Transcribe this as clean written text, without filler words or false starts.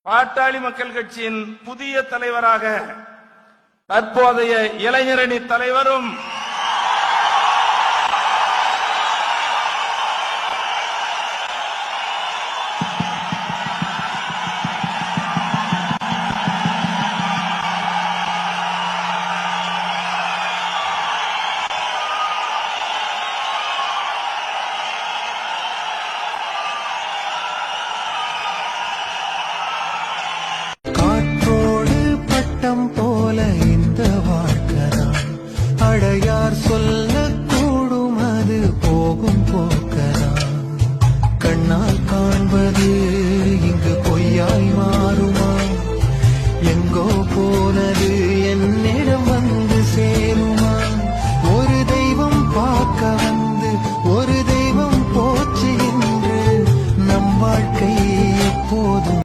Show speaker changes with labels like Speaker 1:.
Speaker 1: பாட்டாளி மக்கள் கட்சியின் புதிய தலைவராக தற்போதைய இளைஞரணி தலைவரும்
Speaker 2: போல இந்த வாழ்க்கைதான் அடையார் சொல்லக்கூடும், அது போகும் போக்கதான். கண்ணால் காண்பது இங்கு பொய்யாய் மாறுமா? எங்கோ போனது என்னிடம் வந்து சேருமா? ஒரு தெய்வம் பார்க்க வந்து ஒரு தெய்வம் போச்சு என்று நம் வாழ்க்கை எப்போதும்